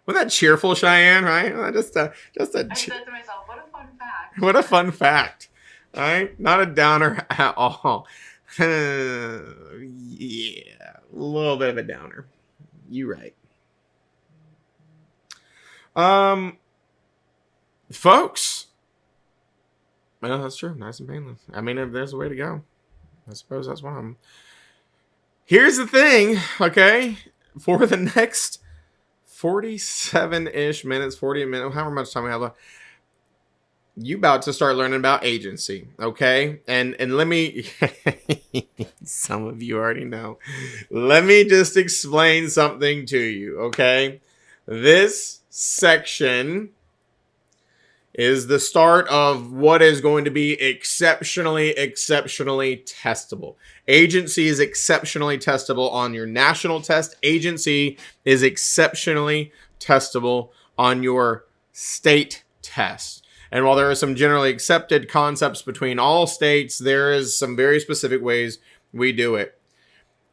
Wasn't that cheerful, Cheyenne? Right? I said to myself, what a fun fact. What a fun fact. Right? Not a downer at all. Yeah, a little bit of a downer. You right. Folks. No, that's true. Nice and painless. I mean, if there's a way to go, I suppose that's one of them. Here's the thing, okay? For the next 47-ish minutes, 40 minutes, however much time we have left, you about to start learning about agency, okay? And let me, some of you already know. Let me just explain something to you, okay? This section is the start of what is going to be exceptionally testable. Agency is exceptionally testable on your national test. Agency is exceptionally testable on your state test. And while there are some generally accepted concepts between all states, there is some very specific ways we do it.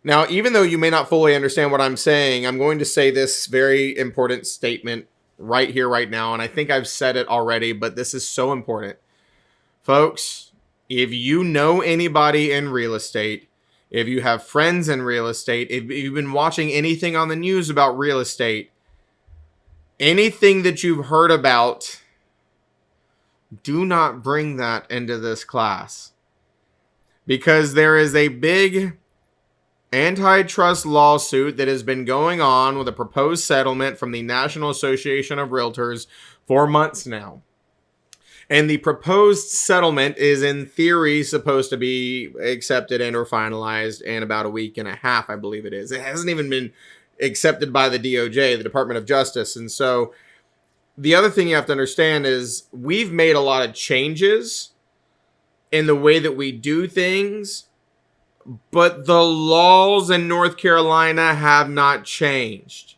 Now, even though you may not fully understand what I'm saying, I'm going to say this very important statement right here, right now. And I think I've said it already, but this is so important. Folks, if you know anybody in real estate, if you have friends in real estate, if you've been watching anything on the news about real estate, anything that you've heard about, do not bring that into this class. Because there is a big antitrust lawsuit that has been going on with a proposed settlement from the National Association of Realtors for months now. And the proposed settlement is in theory supposed to be accepted and or finalized in about a week and a half, I believe it is. It hasn't even been accepted by the DOJ, the Department of Justice. And so the other thing you have to understand is we've made a lot of changes in the way that we do things, but the laws in North Carolina have not changed.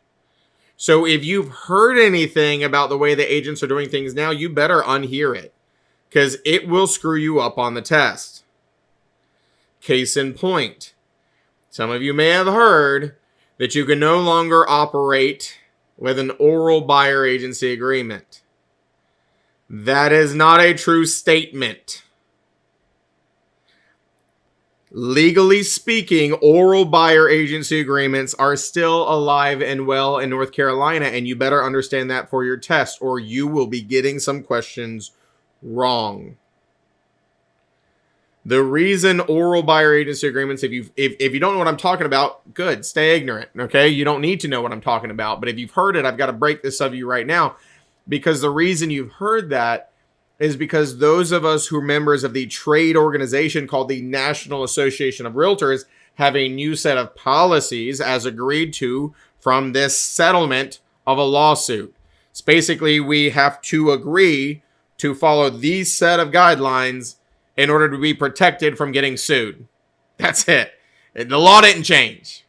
So if you've heard anything about the way the agents are doing things now, you better unhear it, because it will screw you up on the test. Case in point, some of you may have heard that you can no longer operate with an oral buyer agency agreement. That is not a true statement. Legally speaking, oral buyer agency agreements are still alive and well in North Carolina, and you better understand that for your test, or you will be getting some questions wrong. The reason oral buyer agency agreements, if you don't know what I'm talking about, good, stay ignorant, okay? You don't need to know what I'm talking about, but if you've heard it, I've got to break this of you right now, because the reason you've heard that is because those of us who are members of the trade organization called the National Association of Realtors have a new set of policies as agreed to from this settlement of a lawsuit. It's basically we have to agree to follow these set of guidelines in order to be protected from getting sued. That's it. The law didn't change.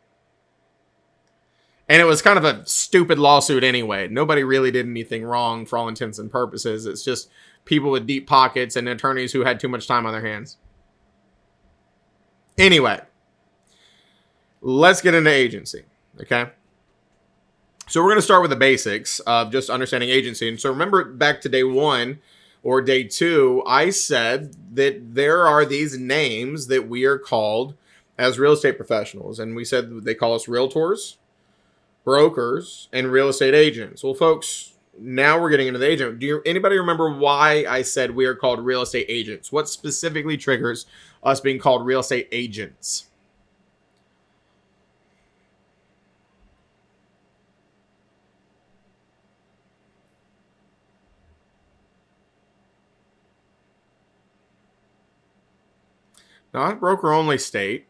And it was kind of a stupid lawsuit anyway. Nobody really did anything wrong for all intents and purposes. It's just people with deep pockets and attorneys who had too much time on their hands. Anyway, let's get into agency, okay? So we're going to start with the basics of just understanding agency. And so remember back to day one or day two, I said that there are these names that we are called as real estate professionals. And we said they call us realtors, brokers, and real estate agents. Well, folks, now we're getting into the agent. Anybody remember why I said we are called real estate agents? What specifically triggers us being called real estate agents? Not broker-only state.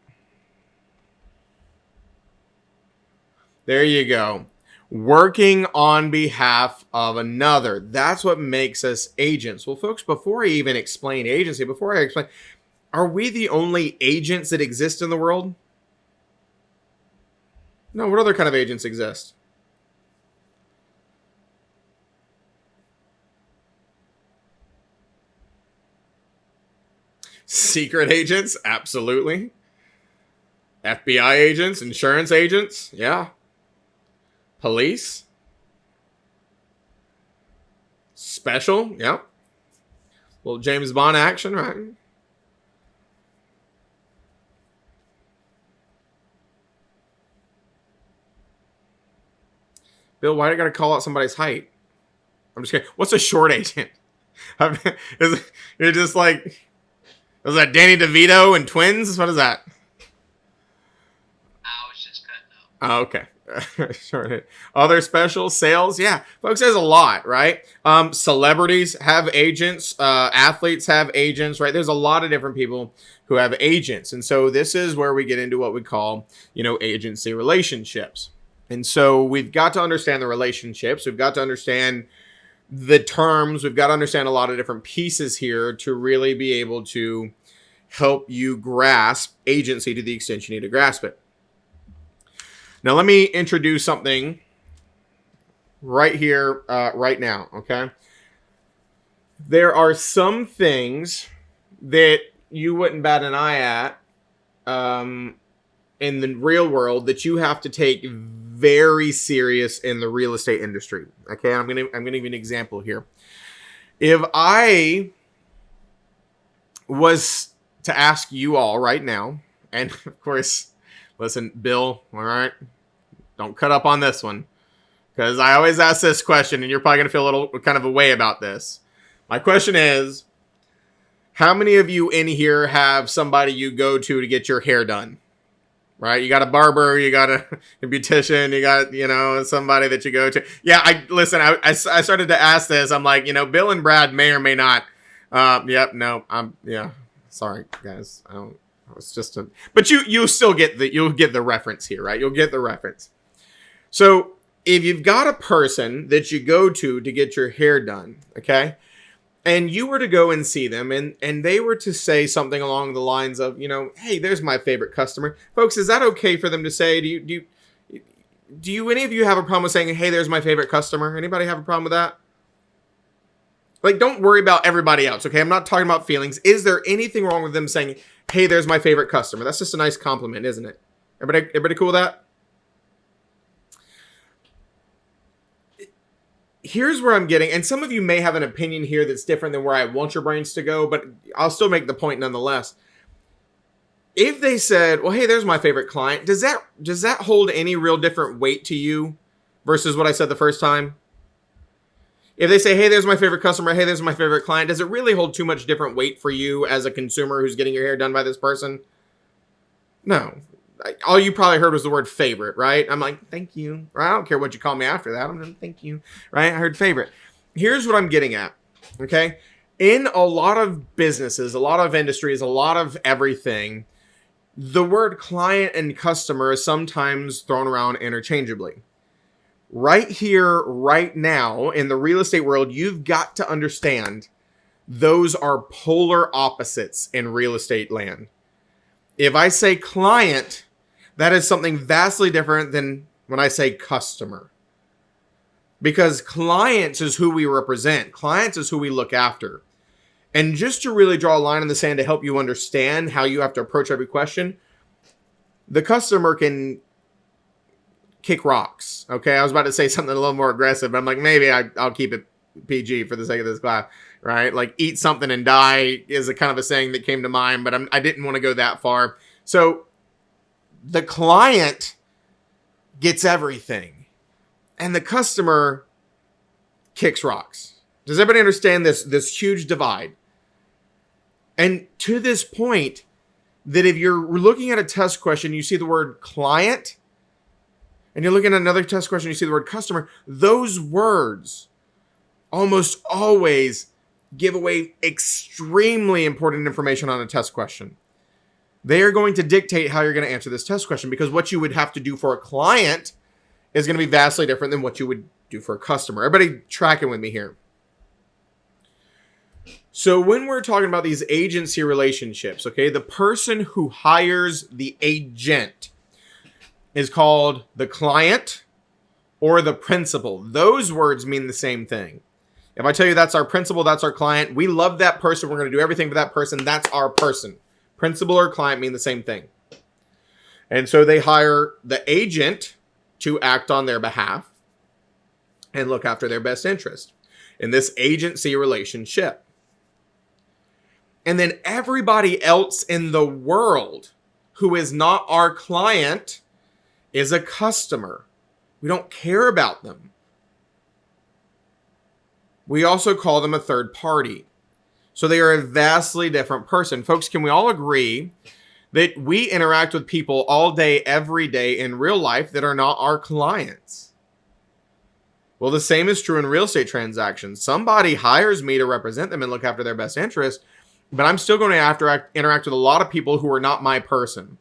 There you go. Working on behalf of another. That's what makes us agents. Well, folks, before I even explain agency, are we the only agents that exist in the world? No, what other kind of agents exist? Secret agents? Absolutely. FBI agents, insurance agents? Yeah. Police? special. Yep. Little James Bond action, right? Bill, why do I got to call out somebody's height? I'm just kidding. What's a short agent? You're just like, was that Danny DeVito and Twins? What is that? I was just cutting up. Oh, okay. Sure. Other special sales, yeah, folks. There's a lot, right? Celebrities have agents. Athletes have agents, right? There's a lot of different people who have agents, and so this is where we get into what we call, agency relationships. And so we've got to understand the relationships. We've got to understand the terms. We've got to understand a lot of different pieces here to really be able to help you grasp agency to the extent you need to grasp it. Now, let me introduce something right here, right now, okay? There are some things that you wouldn't bat an eye at in the real world that you have to take very serious in the real estate industry, okay? I'm gonna give you an example here. If I was to ask you all right now, and of course, listen, Bill, all right, don't cut up on this one, because I always ask this question, and you're probably going to feel a little kind of a way about this. My question is, how many of you in here have somebody you go to get your hair done? Right? You got a barber, you got a beautician, you got, somebody that you go to. Yeah, I started to ask this. I'm like, Bill and Brad may or may not. Sorry, guys. It's just but you'll still get the reference here, right? You'll get the reference. So if you've got a person that you go to get your hair done, okay, and you were to go and see them and they were to say something along the lines of, hey, there's my favorite customer. Folks, is that okay for them to say? Do you any of you have a problem with saying, hey, there's my favorite customer? Anybody have a problem with that? Like, don't worry about everybody else, okay? I'm not talking about feelings. Is there anything wrong with them saying, hey, there's my favorite customer? That's just a nice compliment, isn't it? Everybody cool with that? Here's where I'm getting, and some of you may have an opinion here that's different than where I want your brains to go, but I'll still make the point nonetheless. If they said, well, hey, there's my favorite client, does that hold any real different weight to you versus what I said the first time? If they say, hey, there's my favorite customer, hey, there's my favorite client, does it really hold too much different weight for you as a consumer who's getting your hair done by this person? No. All you probably heard was the word favorite, right? I'm like, thank you. Or I don't care what you call me after that. I'm going to thank you, right? I heard favorite. Here's what I'm getting at, okay? In a lot of businesses, a lot of industries, a lot of everything, the word client and customer is sometimes thrown around interchangeably. Right here, right now, in the real estate world, you've got to understand those are polar opposites in real estate land. If I say client, that is something vastly different than when I say customer. Because clients is who we represent. Clients is who we look after. And just to really draw a line in the sand to help you understand how you have to approach every question, the customer can kick rocks. Okay, I was about to say something a little more aggressive, but I'm like, maybe I'll keep it PG for the sake of this class, right? Like, eat something and die is a kind of a saying that came to mind, but I didn't want to go that far. So the client gets everything, and the customer kicks rocks. Does everybody understand this huge divide? And to this point, that if you're looking at a test question, you see the word client, and you're looking at another test question, you see the word customer, those words almost always give away extremely important information on a test question. They are going to dictate how you're going to answer this test question, because what you would have to do for a client is going to be vastly different than what you would do for a customer. Everybody tracking with me here? So when we're talking about these agency relationships, okay, the person who hires the agent is called the client or the principal. Those words mean the same thing. If I tell you that's our principal, that's our client, we love that person, we're going to do everything for that person, that's our person. Principal or client mean the same thing. And so they hire the agent to act on their behalf and look after their best interest. in this agency relationship. And then everybody else in the world who is not our client is a customer. We don't care about them. We also call them a third party. So they are a vastly different person. Folks, can we all agree that we interact with people all day, every day in real life that are not our clients? Well, the same is true in real estate transactions. Somebody hires me to represent them and look after their best interest, but I'm still going to interact with a lot of people who are not my person.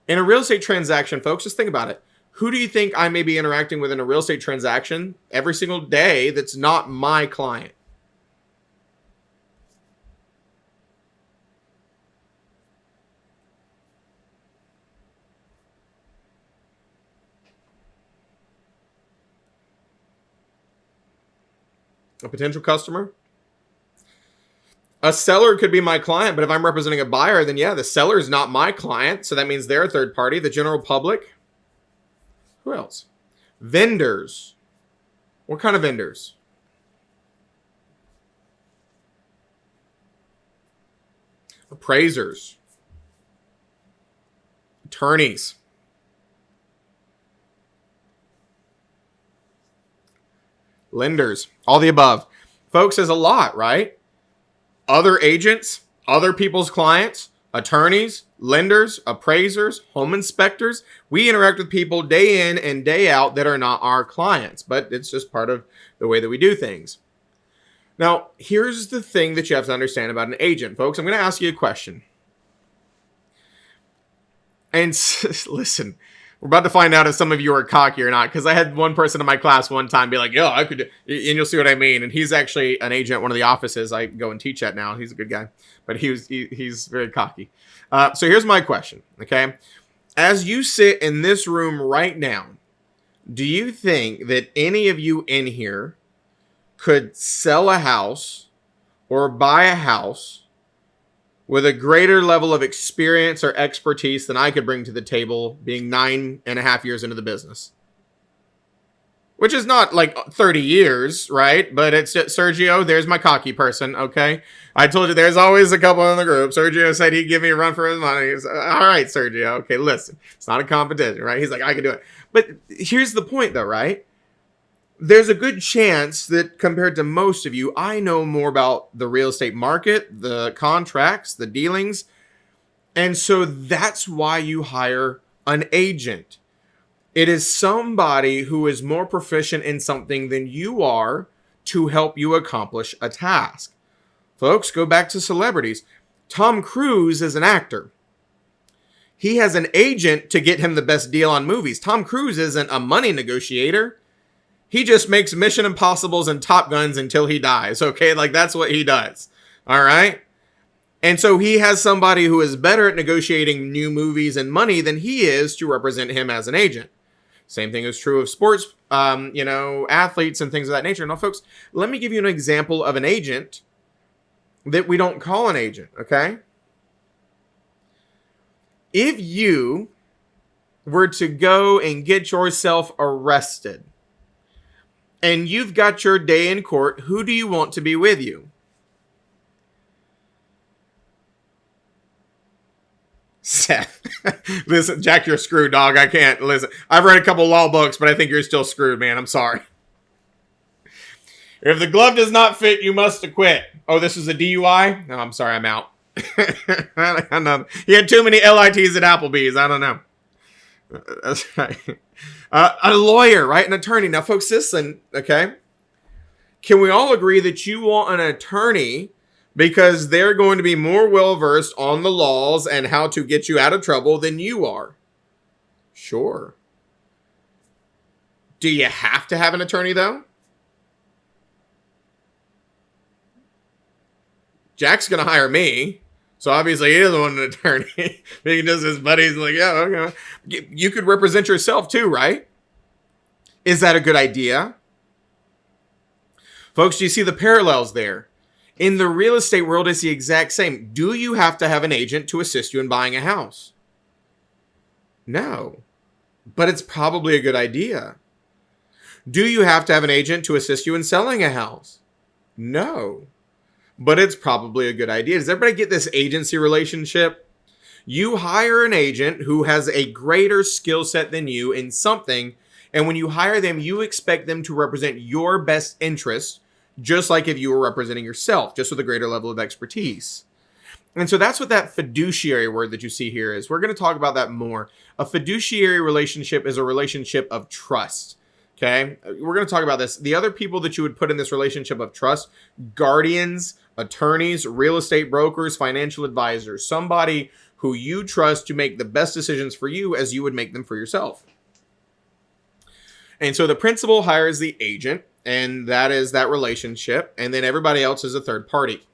In a real estate transaction, folks, just think about it. Who do you think I may be interacting with in a real estate transaction every single day that's not my client? A potential customer? A seller could be my client, but if I'm representing a buyer, then yeah, the seller is not my client. So that means they're a third party. The general public. Who else? Vendors. What kind of vendors? Appraisers. Attorneys. Lenders. All the above. Folks, there's a lot, right? Other agents, other people's clients, attorneys, lenders, appraisers, home inspectors. We interact with people day in and day out that are not our clients, but it's just part of the way that we do things. Now, here's the thing that you have to understand about an agent, folks. I'm going to ask you a question. And listen, we're about to find out if some of you are cocky or not, because I had one person in my class one time be like, yo, I could, and you'll see what I mean. And he's actually an agent at one of the offices I go and teach at now. He's a good guy, but he's very cocky. So here's my question, okay? As you sit in this room right now, do you think that any of you in here could sell a house or buy a house with a greater level of experience or expertise than I could bring to the table, being 9.5 years into the business? Which is not like 30 years, right? But it's Sergio, there's my cocky person, okay? I told you there's always a couple in the group. Sergio said he'd give me a run for his money. All right, Sergio, okay, listen. It's not a competition, right? He's like, I can do it. But here's the point, though, right? There's a good chance that compared to most of you, I know more about the real estate market, the contracts, the dealings. And so that's why you hire an agent. It is somebody who is more proficient in something than you are to help you accomplish a task. Folks, go back to celebrities. Tom Cruise is an actor. He has an agent to get him the best deal on movies. Tom Cruise isn't a money negotiator. He just makes Mission Impossibles and Top Guns until he dies, okay? Like, that's what he does, all right? And so he has somebody who is better at negotiating new movies and money than he is to represent him as an agent. Same thing is true of sports, athletes and things of that nature. Now, folks, let me give you an example of an agent that we don't call an agent, okay? If you were to go and get yourself arrested, and you've got your day in court, who do you want to be with you? Seth. Listen, Jack, you're screwed, dog. I can't. Listen, I've read a couple law books, but I think you're still screwed, man. I'm sorry. If the glove does not fit, you must acquit. Oh, this is a DUI? No, I'm sorry. I'm out. I don't know. He had too many LITs at Applebee's. I don't know. That's right. A lawyer, right? An attorney. Now, folks, listen, okay? Can we all agree that you want an attorney because they're going to be more well-versed on the laws and how to get you out of trouble than you are? Sure. Do you have to have an attorney, though? Jack's going to hire me. So obviously he doesn't want an attorney. He just his buddies like, yeah, okay. You could represent yourself too, right? Is that a good idea? Folks, do you see the parallels there? In the real estate world, it's the exact same. Do you have to have an agent to assist you in buying a house? No. But it's probably a good idea. Do you have to have an agent to assist you in selling a house? No. But it's probably a good idea. Does everybody get this agency relationship? You hire an agent who has a greater skill set than you in something, and when you hire them, you expect them to represent your best interests, just like if you were representing yourself, just with a greater level of expertise. And so that's what that fiduciary word that you see here is. We're going to talk about that more. A fiduciary relationship is a relationship of trust. Okay? We're going to talk about this. The other people that you would put in this relationship of trust, guardians, attorneys, real estate brokers, financial advisors, somebody who you trust to make the best decisions for you as you would make them for yourself. And so the principal hires the agent, and that is that relationship, and then everybody else is a third party.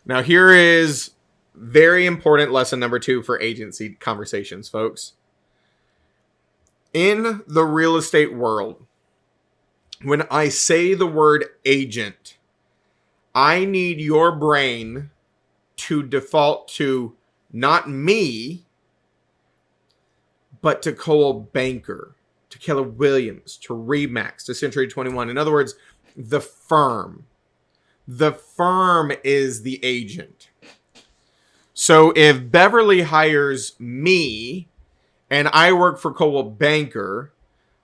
Now, here is very important lesson number 2 for agency conversations, folks. In the real estate world, when I say the word agent, I need your brain to default to not me, but to Coldwell Banker, to Keller Williams, to Remax, to Century 21. In other words, the firm. The firm is the agent. So if Beverly hires me and I work for Coldwell Banker,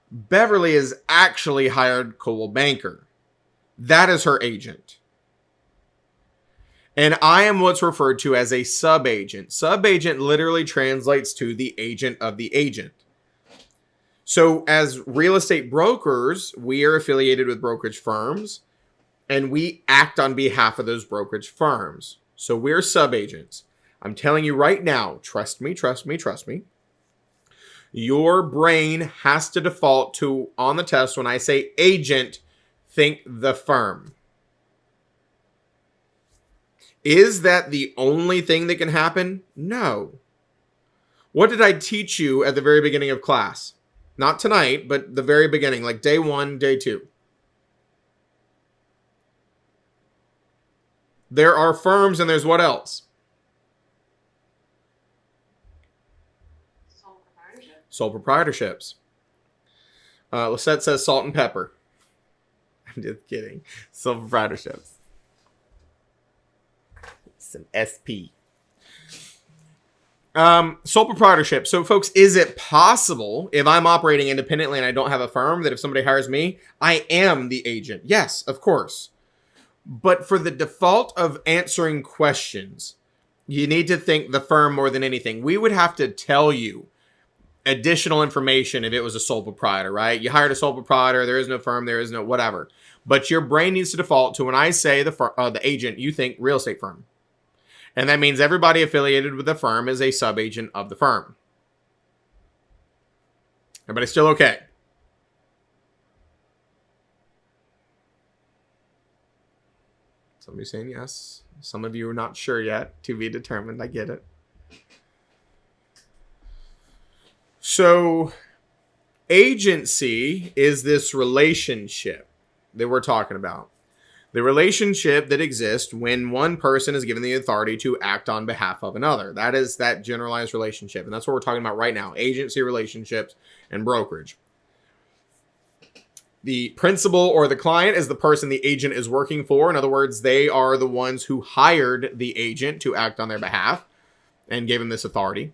Beverly has actually hired Coldwell Banker. That is her agent. And I am what's referred to as a sub-agent. Sub-agent literally translates to the agent of the agent. So as real estate brokers, we are affiliated with brokerage firms, and we act on behalf of those brokerage firms. So we're sub-agents. I'm telling you right now, trust me, trust me, trust me. Your brain has to default to, on the test, when I say agent, think the firm. Is that the only thing that can happen? No. What did I teach you at the very beginning of class? Not tonight, but the very beginning, like day 1, day 2. There are firms and there's what else? Sole proprietorships. Lisette says salt and pepper. I'm just kidding. Sole proprietorships. Some SP. Sole proprietorship. So folks, is it possible if I'm operating independently and I don't have a firm that if somebody hires me, I am the agent? Yes, of course. But for the default of answering questions, you need to think the firm more than anything. We would have to tell you additional information if it was a sole proprietor, right? You hired a sole proprietor, there is no firm, there is no whatever. But your brain needs to default to when I say the agent, you think real estate firm. And that means everybody affiliated with the firm is a sub-agent of the firm. Everybody still okay? Somebody saying yes. Some of you are not sure yet. To be determined. I get it. So, agency is this relationship that we're talking about. The relationship that exists when one person is given the authority to act on behalf of another. That is that generalized relationship. And that's what we're talking about right now. Agency relationships and brokerage. The principal or the client is the person the agent is working for. In other words, they are the ones who hired the agent to act on their behalf and gave him this authority.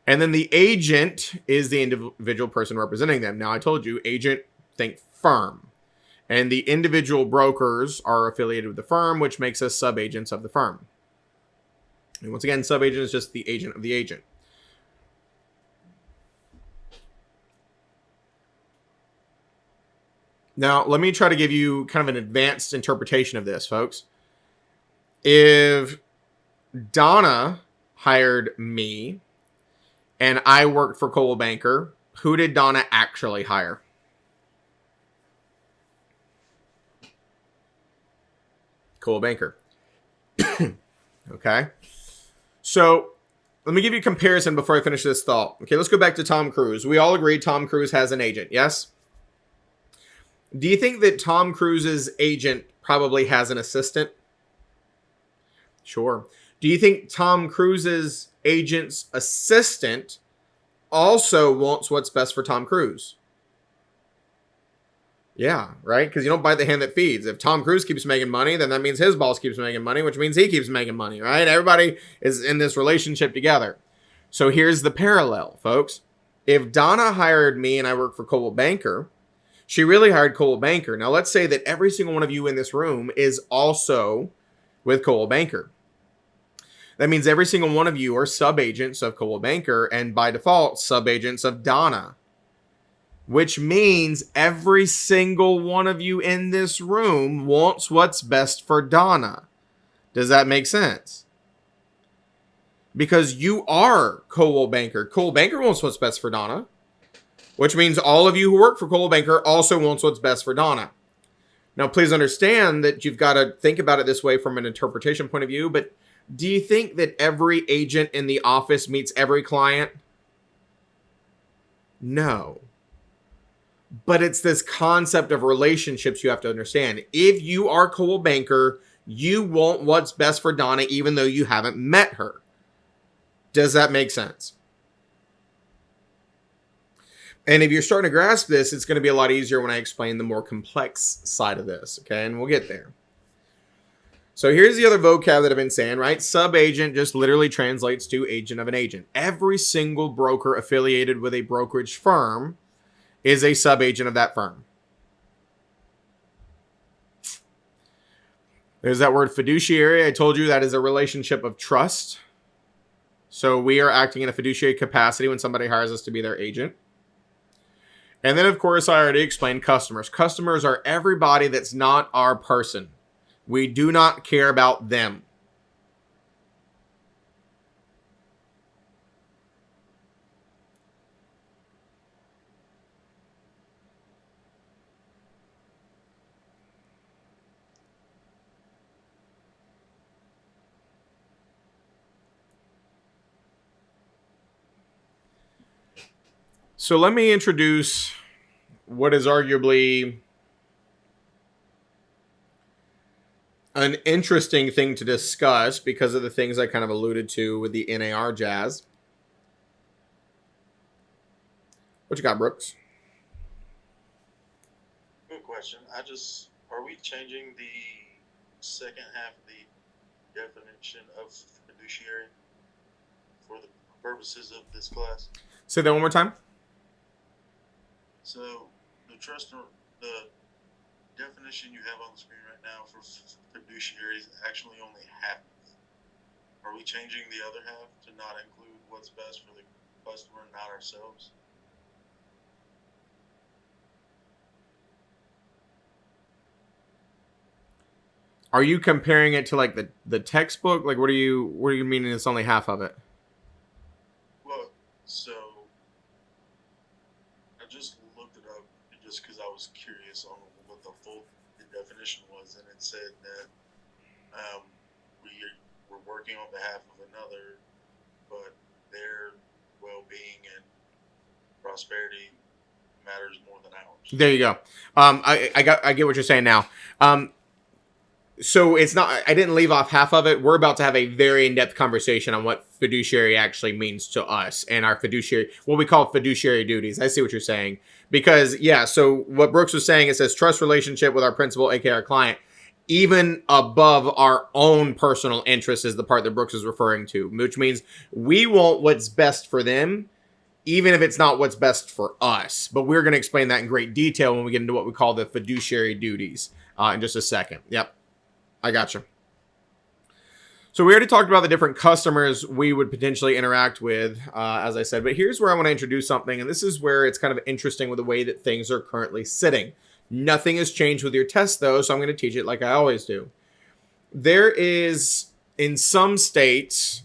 And then the agent is the individual person representing them. Now, I told you, agent, think firm. And the individual brokers are affiliated with the firm, which makes us sub-agents of the firm. And once again, sub-agent is just the agent of the agent. Now, let me try to give you kind of an advanced interpretation of this, folks. If Donna hired me and I worked for Coldwell Banker, who did Donna actually hire? Coldwell Banker. Okay. So let me give you a comparison before I finish this thought. Okay, let's go back to Tom Cruise. We all agree Tom Cruise has an agent, yes? Do you think that Tom Cruise's agent probably has an assistant? Sure. Do you think Tom Cruise's agent's assistant also wants what's best for Tom Cruise? Yeah, right? Because you don't bite the hand that feeds. If Tom Cruise keeps making money, then that means his boss keeps making money, which means he keeps making money, right? Everybody is in this relationship together. So here's the parallel, folks. If Donna hired me and I work for Coldwell Banker, she really hired Coldwell Banker. Now, let's say that every single one of you in this room is also with Coldwell Banker. That means every single one of you are sub-agents of Coldwell Banker and by default, sub-agents of Donna. Which means every single one of you in this room wants what's best for Donna. Does that make sense? Because you are Coldwell Banker. Coldwell Banker wants what's best for Donna. Which means all of you who work for Coldwell Banker also wants what's best for Donna. Now, please understand that you've got to think about it this way from an interpretation point of view. But do you think that every agent in the office meets every client? No. But it's this concept of relationships you have to understand. If you are Coldwell Banker, you want what's best for Donna even though you haven't met her. Does that make sense? And if you're starting to grasp this, it's going to be a lot easier when I explain the more complex side of this, okay? And we'll get there. So here's the other vocab that I've been saying, right? Sub-agent just literally translates to agent of an agent. Every single broker affiliated with a brokerage firm is a sub-agent of that firm. There's that word fiduciary. I told you that is a relationship of trust. So we are acting in a fiduciary capacity when somebody hires us to be their agent. And then, of course, I already explained customers. Customers are everybody that's not our person. We do not care about them. So let me introduce what is arguably an interesting thing to discuss because of the things I kind of alluded to with the NAR jazz. What you got, Brooks? Good question. Are we changing the second half of the definition of fiduciary for the purposes of this class? Say that one more time. So the definition you have on the screen right now for fiduciary is actually only half. Are we changing the other half to not include what's best for the customer and not ourselves? Are you comparing it to like the textbook? Like what do you meaning it's only half of it? Well, so I just looked it up just because I was curious on what the full definition was, and it said that we're working on behalf of another, but their well-being and prosperity matters more than ours. There you go. I get what you're saying now. So it's not, I didn't leave off half of it. We're about to have a very in-depth conversation on what fiduciary actually means to us and our fiduciary, what we call fiduciary duties. I see what you're saying. Because, yeah, so what Brooks was saying, it says trust relationship with our principal, aka our client, even above our own personal interests is the part that Brooks is referring to, which means we want what's best for them, even if it's not what's best for us. But we're going to explain that in great detail when we get into what we call the fiduciary duties in just a second. Yep. I gotcha. So we already talked about the different customers we would potentially interact with, as I said. But here's where I want to introduce something. And this is where it's kind of interesting with the way that things are currently sitting. Nothing has changed with your test, though, so I'm going to teach it like I always do. There is, in some states,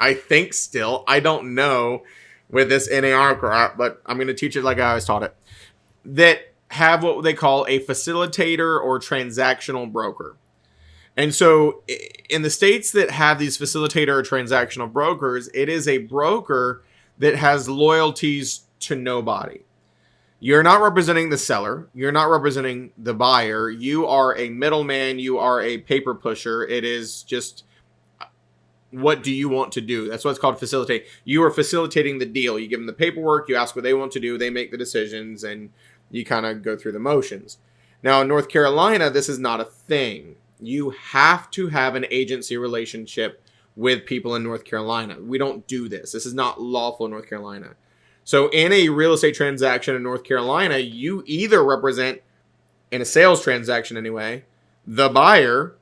I think still, I don't know with this NAR crap, but I'm going to teach it like I always taught it, that have what they call a facilitator or transactional broker. And so in the states that have these facilitator or transactional brokers, it is a broker that has loyalties to nobody. You're not representing the seller. You're not representing the buyer. You are a middleman. You are a paper pusher. It is just what do you want to do? That's what's called facilitate. You are facilitating the deal. You give them the paperwork, you ask what they want to do, they make the decisions, and you kind of go through the motions. Now, in North Carolina, this is not a thing. You have to have an agency relationship with people in North Carolina. We don't do this. This is not lawful in North Carolina. So in a real estate transaction in North Carolina, you either represent, in a sales transaction anyway, the buyer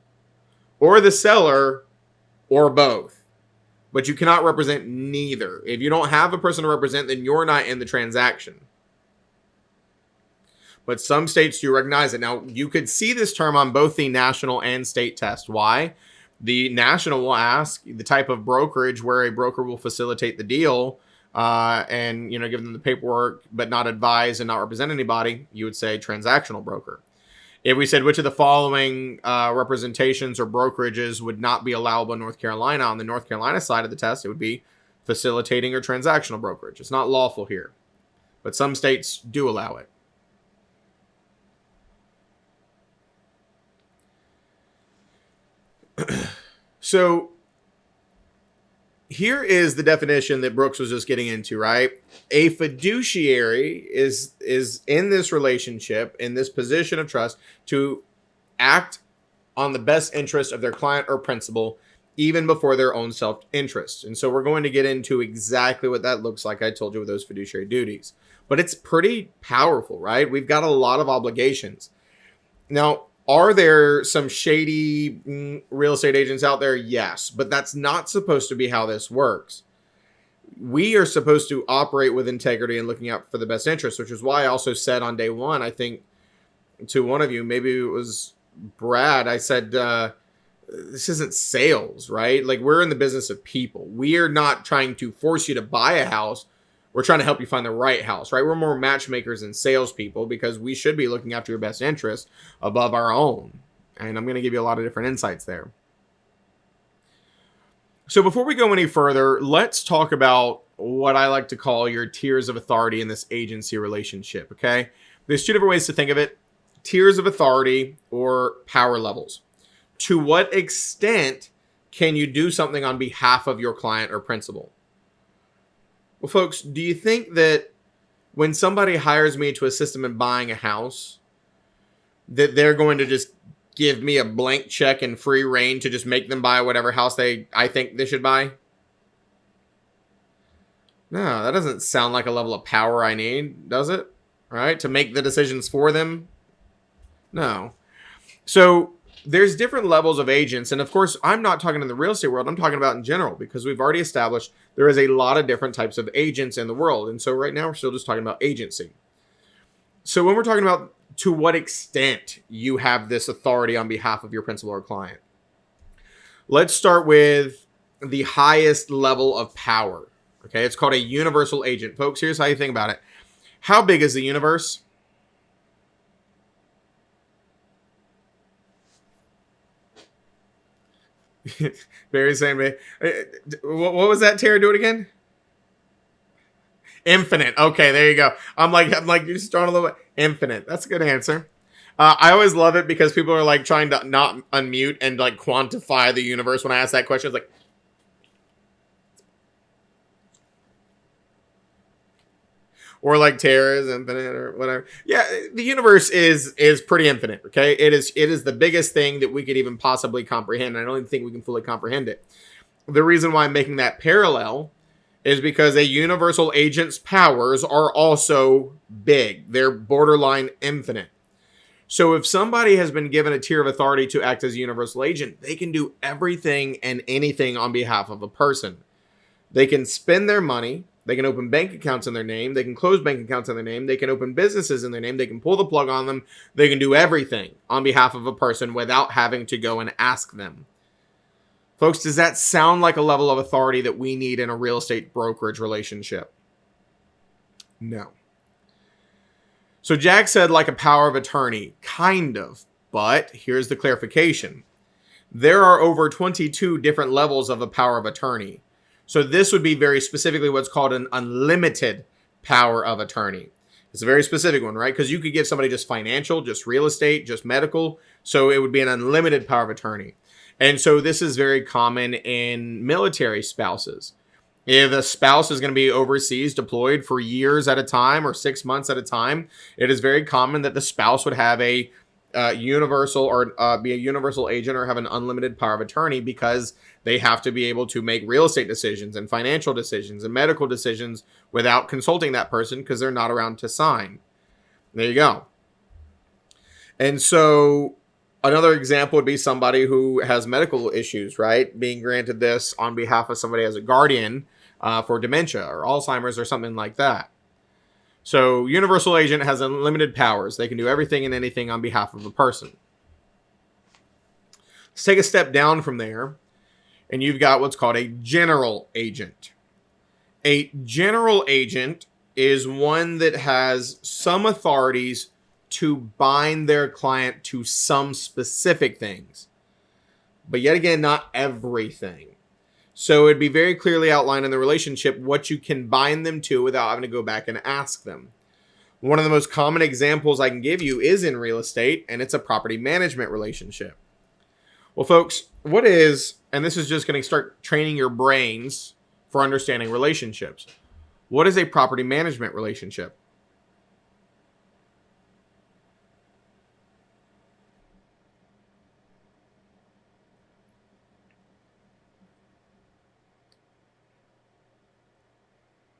or the seller or both. But you cannot represent neither. If you don't have a person to represent, then you're not in the transaction. But some states do recognize it. Now, you could see this term on both the national and state test. Why? The national will ask the type of brokerage where a broker will facilitate the deal and, you know, give them the paperwork, but not advise and not represent anybody. You would say transactional broker. If we said which of the following representations or brokerages would not be allowable in North Carolina, on the North Carolina side of the test, it would be facilitating or transactional brokerage. It's not lawful here, but some states do allow it. So here is the definition that Brooks was just getting into, right? A fiduciary is in this relationship, in this position of trust, to act on the best interest of their client or principal, even before their own self-interest. And so we're going to get into exactly what that looks like. I told you with those fiduciary duties. But it's pretty powerful, right? We've got a lot of obligations. Now, are there some shady real estate agents out there? Yes, but that's not supposed to be how this works. We are supposed to operate with integrity and looking out for the best interest, which is why I also said on day one, I think to one of you, maybe it was Brad, I said, this isn't sales, right? Like, we're in the business of people. We are not trying to force you to buy a house. We're trying to help you find the right house, right? We're more matchmakers than salespeople because we should be looking after your best interest above our own. And I'm going to give you a lot of different insights there. So before we go any further, let's talk about what I like to call your tiers of authority in this agency relationship, okay? There's two different ways to think of it. Tiers of authority or power levels. To what extent can you do something on behalf of your client or principal? Well, folks, do you think that when somebody hires me to assist them in buying a house, that they're going to just give me a blank check and free reign to just make them buy whatever house I think they should buy? No, that doesn't sound like a level of power I need, does it? Right? To make the decisions for them? No. So there's different levels of agents. And of course, I'm not talking in the real estate world. I'm talking about in general, because we've already established there is a lot of different types of agents in the world. And so right now we're still just talking about agency. So when we're talking about to what extent you have this authority on behalf of your principal or client, let's start with the highest level of power. Okay, it's called a universal agent. Folks, here's how you think about it. How big is the universe? Barry's saying, what was that, Tara? Do it again. Infinite. Okay, there you go. I'm like, you're just throwing a little bit. Infinite. That's a good answer. I always love it because people are like trying to not unmute and like quantify the universe. When I ask that question, it's like, or like Terra is infinite or whatever. Yeah, the universe is pretty infinite, okay? It is the biggest thing that we could even possibly comprehend. And I don't even think we can fully comprehend it. The reason why I'm making that parallel is because a universal agent's powers are also big. They're borderline infinite. So if somebody has been given a tier of authority to act as a universal agent, they can do everything and anything on behalf of a person. They can spend their money. They can open bank accounts in their name. They can close bank accounts in their name. They can open businesses in their name. They can pull the plug on them. They can do everything on behalf of a person without having to go and ask them. Folks, does that sound like a level of authority that we need in a real estate brokerage relationship? No. So Jack said like a power of attorney. Kind of. But here's the clarification. There are over 22 different levels of a power of attorney. So this would be very specifically what's called an unlimited power of attorney. It's a very specific one, right? Because you could give somebody just financial, just real estate, just medical. So it would be an unlimited power of attorney. And so this is very common in military spouses. If a spouse is going to be overseas deployed for years at a time or 6 months at a time, it is very common that the spouse would have a universal or be a universal agent or have an unlimited power of attorney, because they have to be able to make real estate decisions and financial decisions and medical decisions without consulting that person, because they're not around to sign. There you go. And so another example would be somebody who has medical issues, right? Being granted this on behalf of somebody as a guardian for dementia or Alzheimer's or something like that. So universal agent has unlimited powers. They can do everything and anything on behalf of a person. Let's take a step down from there, and you've got what's called a general agent. A general agent is one that has some authorities to bind their client to some specific things, but yet again, not everything. So it'd be very clearly outlined in the relationship what you can bind them to without having to go back and ask them. One of the most common examples I can give you is in real estate, and it's a property management relationship. Well, folks, what is, and this is just going to start training your brains for understanding relationships. What is a property management relationship?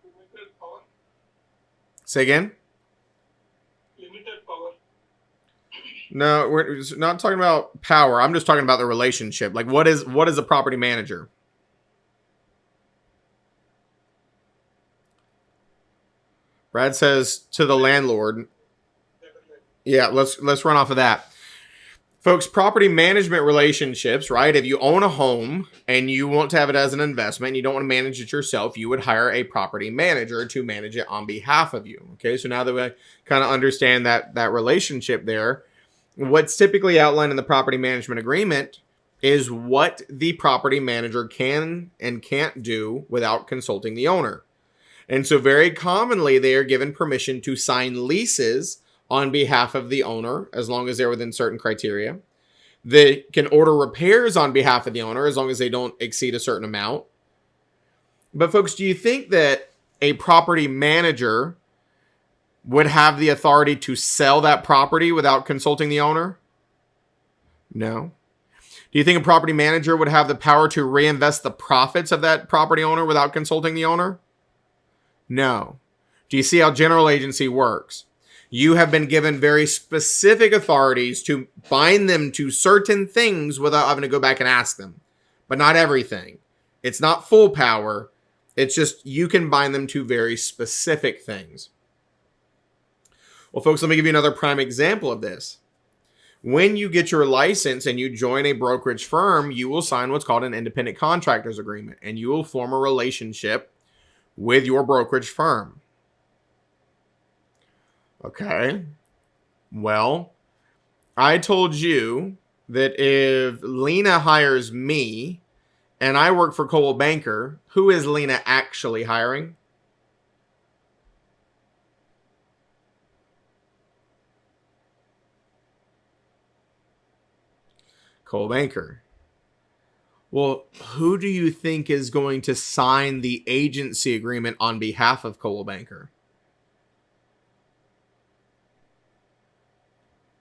Limited power. Say again? Limited power. No, we're not talking about power. I'm just talking about the relationship. Like, what is a property manager? Brad says to the landlord. Yeah, let's run off of that. Folks, property management relationships, right? If you own a home and you want to have it as an investment, you don't want to manage it yourself, you would hire a property manager to manage it on behalf of you. Okay, so now that we kind of understand that relationship there, what's typically outlined in the property management agreement is what the property manager can and can't do without consulting the owner. And so very commonly, they are given permission to sign leases on behalf of the owner, as long as they're within certain criteria. They can order repairs on behalf of the owner, as long as they don't exceed a certain amount. But folks, do you think that a property manager would have the authority to sell that property without consulting the owner? No. Do you think a property manager would have the power to reinvest the profits of that property owner without consulting the owner? No. Do you see how general agency works? You have been given very specific authorities to bind them to certain things without having to go back and ask them, but not everything. It's not full power. It's just you can bind them to very specific things. Well, folks, let me give you another prime example of this. When you get your license and you join a brokerage firm, you will sign what's called an independent contractors agreement, and you will form a relationship with your brokerage firm. Okay. Well, I told you that if Lena hires me and I work for Coldwell Banker, who is Lena actually hiring? Coldwell Banker. Well, who do you think is going to sign the agency agreement on behalf of Coldwell Banker?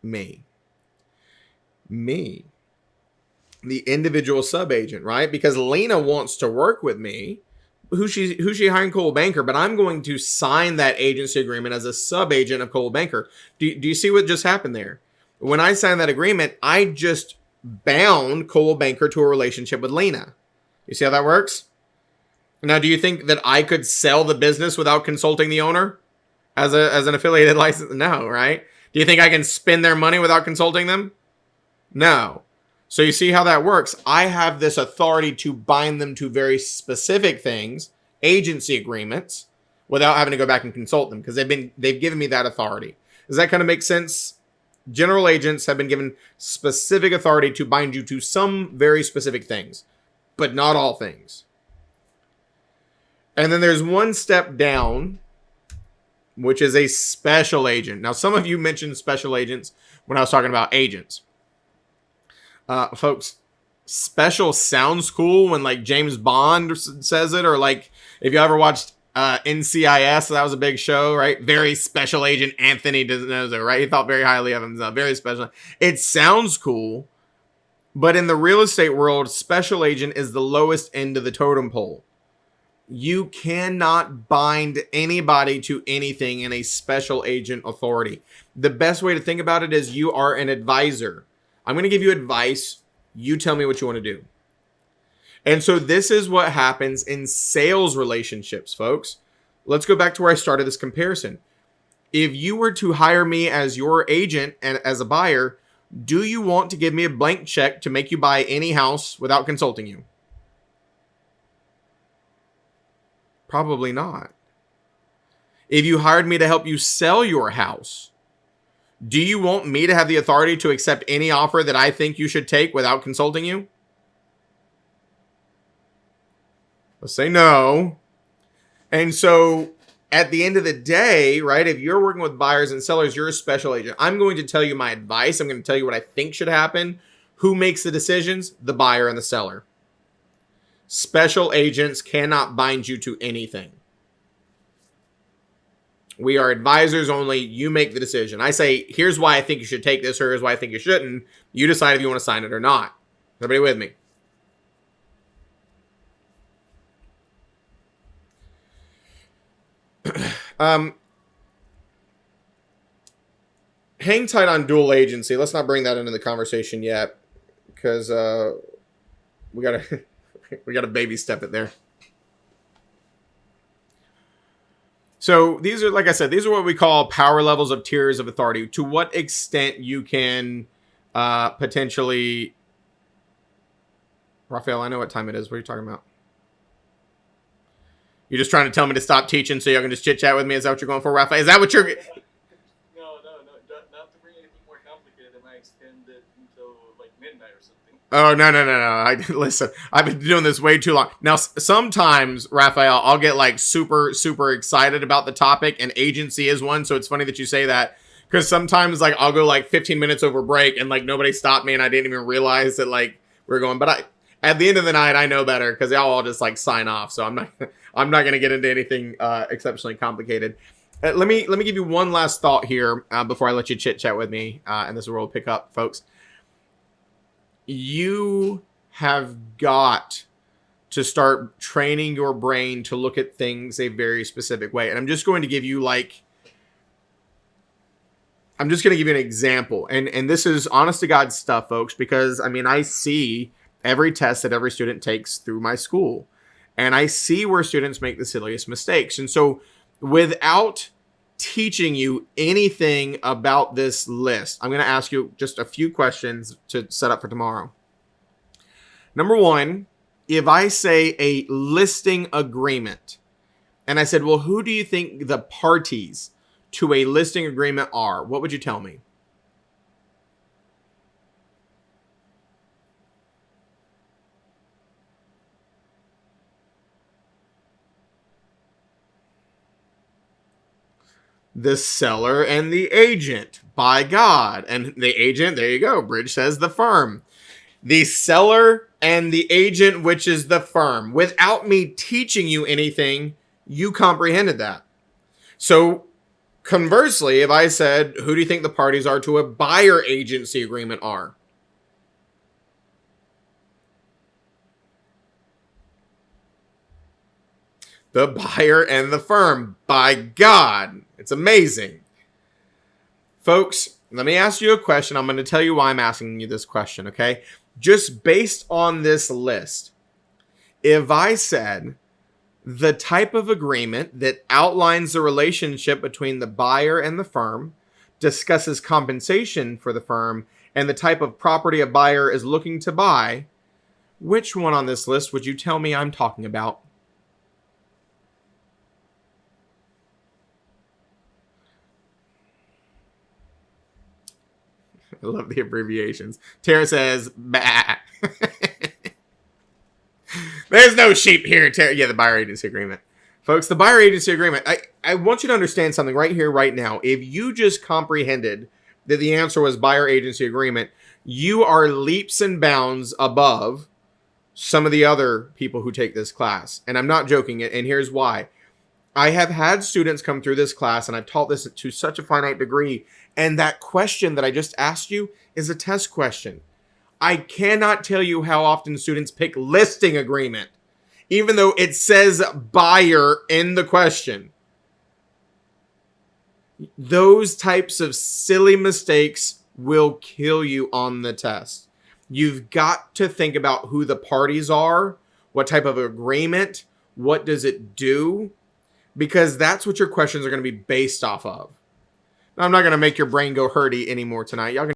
Me. The individual sub-agent, right? Because Lena wants to work with me. Who's she hiring? Coldwell Banker, but I'm going to sign that agency agreement as a sub-agent of Coldwell Banker. Do you see what just happened there? When I signed that agreement, I just bound Coldwell Banker to a relationship with Lena. You see how that works? Now, do you think that I could sell the business without consulting the owner as an affiliated license? No, right? Do you think I can spend their money without consulting them? No. So you see how that works. I have this authority to bind them to very specific things, agency agreements, without having to go back and consult them, because they've given me that authority. Does that kind of make sense? General agents have been given specific authority to bind you to some very specific things, but not all things. And then there's one step down, which is a special agent. Now, some of you mentioned special agents when I was talking about agents. Folks, special sounds cool when like James Bond says it, or like if you ever watched NCIS, that was a big show, right? Very special agent Anthony DeNozo, right? He thought very highly of himself, very special. It sounds cool, but in the real estate world, special agent is the lowest end of the totem pole. You cannot bind anybody to anything in a special agent authority. The best way to think about it is you are an advisor. I'm going to give you advice. You tell me what you want to do. And so this is what happens in sales relationships, folks. Let's go back to where I started this comparison. If you were to hire me as your agent and as a buyer, do you want to give me a blank check to make you buy any house without consulting you? Probably not. If you hired me to help you sell your house, do you want me to have the authority to accept any offer that I think you should take without consulting you? Let's say no. And so at the end of the day, right, if you're working with buyers and sellers, you're a special agent. I'm going to tell you my advice. I'm going to tell you what I think should happen. Who makes the decisions? The buyer and the seller. Special agents cannot bind you to anything. We are advisors only. You make the decision. I say, here's why I think you should take this, or here's why I think you shouldn't. You decide if you want to sign it or not. Everybody with me? Hang tight on dual agency. Let's not bring that into the conversation yet, because we gotta baby step it there. So these are, like I said, these are what we call power levels of tiers of authority. To what extent you can potentially... Raphael, I know what time it is. What are you talking about? You're just trying to tell me to stop teaching so y'all can just chit-chat with me? Is that what you're going for, Raphael? Is that what you're... No. Not to bring anything more complicated, I might extend it until like midnight or something. Oh, no. Listen, I've been doing this way too long. Now, sometimes, Raphael, I'll get like super, super excited about the topic, and agency is one. So it's funny that you say that, because sometimes like I'll go like 15 minutes over break and like nobody stopped me and I didn't even realize that like we're going. But at the end of the night, I know better, because y'all all just like sign off. So I'm not going to get into anything exceptionally complicated. Let me give you one last thought here before I let you chit chat with me, and this is where we'll pick up, folks. You have got to start training your brain to look at things a very specific way. And I'm just going to give you an example. And this is honest to God stuff, folks, because I mean, I see every test that every student takes through my school, and I see where students make the silliest mistakes. And so without teaching you anything about this list, I'm going to ask you just a few questions to set up for tomorrow. Number one, if I say a listing agreement, and I said, well, who do you think the parties to a listing agreement are? What would you tell me? The seller and the agent, by God. And the agent, there you go. Bridge says the firm. The seller and the agent, which is the firm. Without me teaching you anything, you comprehended that. So conversely, if I said, who do you think the parties are to a buyer agency agreement are? The buyer and the firm. By God. It's amazing. Folks, let me ask you a question. I'm going to tell you why I'm asking you this question, okay? Just based on this list, if I said the type of agreement that outlines the relationship between the buyer and the firm, discusses compensation for the firm, and the type of property a buyer is looking to buy, which one on this list would you tell me I'm talking about? I love the abbreviations. Tara says, bah. There's no sheep here, Tara. Yeah, the buyer agency agreement. Folks, the buyer agency agreement. I want you to understand something right here, right now. If you just comprehended that the answer was buyer agency agreement, you are leaps and bounds above some of the other people who take this class. And I'm not joking, and here's why. I have had students come through this class, and I've taught this to such a finite degree, and that question that I just asked you is a test question. I cannot tell you how often students pick listing agreement, even though it says buyer in the question. Those types of silly mistakes will kill you on the test. You've got to think about who the parties are, what type of agreement, what does it do, because that's what your questions are going to be based off of. Now, I'm not going to make your brain go hurdy anymore tonight. Y'all can